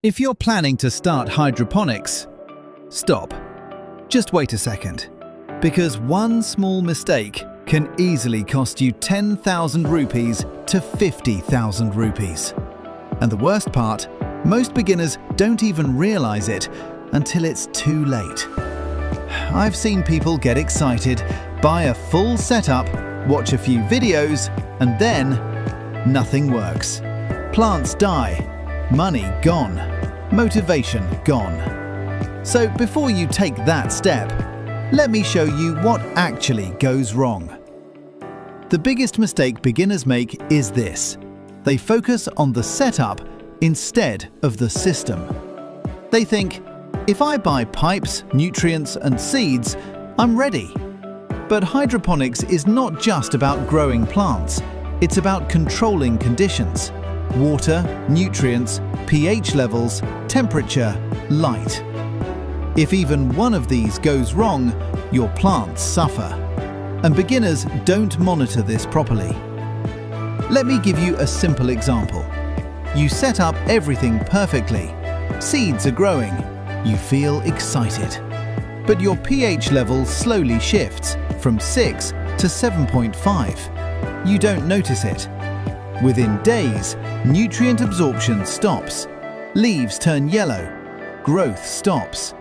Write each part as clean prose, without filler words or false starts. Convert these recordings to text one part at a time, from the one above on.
If you're planning to start hydroponics, stop. Just wait a second, because one small mistake can easily cost you 10,000 rupees to 50,000 rupees. And the worst part, most beginners don't even realize it until it's too late. I've seen people get excited, buy a full setup, watch a few videos, and then nothing works. Plants die, money gone, motivation gone. So before you take that step, let me show you what actually goes wrong. The biggest mistake beginners make is this: they focus on the setup instead of the system. They think, if I buy pipes, nutrients and seeds, I'm ready. But hydroponics is not just about growing plants, it's about controlling conditions: water, nutrients, pH levels, temperature, light. If even one of these goes wrong, your plants suffer. And beginners don't monitor this properly. Let me give you a simple example. You set up everything perfectly. Seeds are growing. You feel excited. But your pH level slowly shifts from 6 to 7.5. You don't notice it. Within days, nutrient absorption stops. Leaves turn yellow. Growth stops.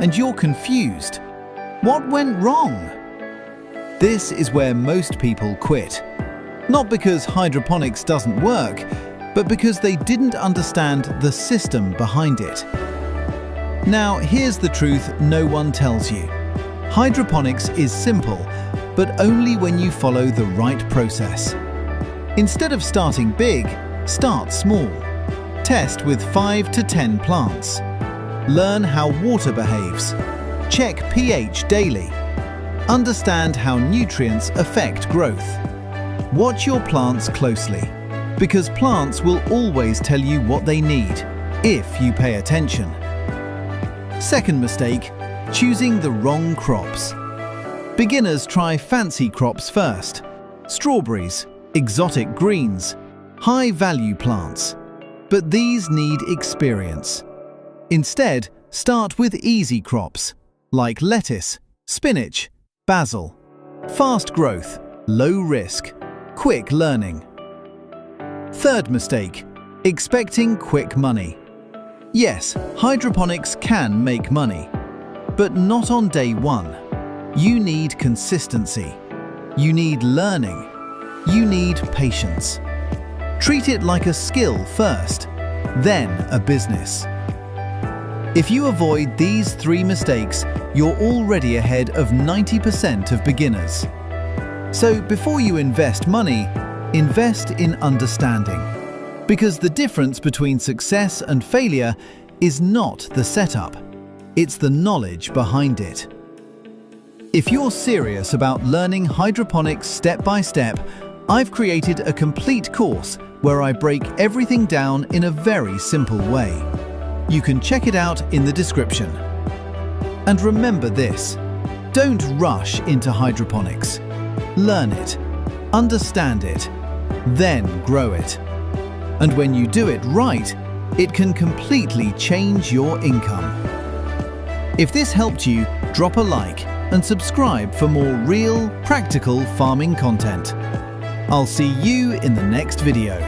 And you're confused. What went wrong? This is where most people quit. Not because hydroponics doesn't work, but because they didn't understand the system behind it. Now, here's the truth no one tells you. Hydroponics is simple, but only when you follow the right process. Instead of starting big, start small. Test with 5 to 10 plants. Learn how water behaves. Check pH daily. Understand how nutrients affect growth. Watch your plants closely, because plants will always tell you what they need, if you pay attention. Second mistake, choosing the wrong crops. Beginners try fancy crops first: strawberries, exotic greens, high-value plants. But these need experience. Instead, start with easy crops, like lettuce, spinach, basil. Fast growth, low risk, quick learning. Third mistake, expecting quick money. Yes, hydroponics can make money, but not on day one. You need consistency. You need learning. You need patience. Treat it like a skill first, then a business. If you avoid these 3 mistakes, you're already ahead of 90% of beginners. So before you invest money, invest in understanding. Because the difference between success and failure is not the setup, it's the knowledge behind it. If you're serious about learning hydroponics step by step, I've created a complete course where I break everything down in a very simple way. You can check it out in the description. And remember this: don't rush into hydroponics. Learn it, understand it, then grow it. And when you do it right, it can completely change your income. If this helped you, drop a like and subscribe for more real, practical farming content. I'll see you in the next video.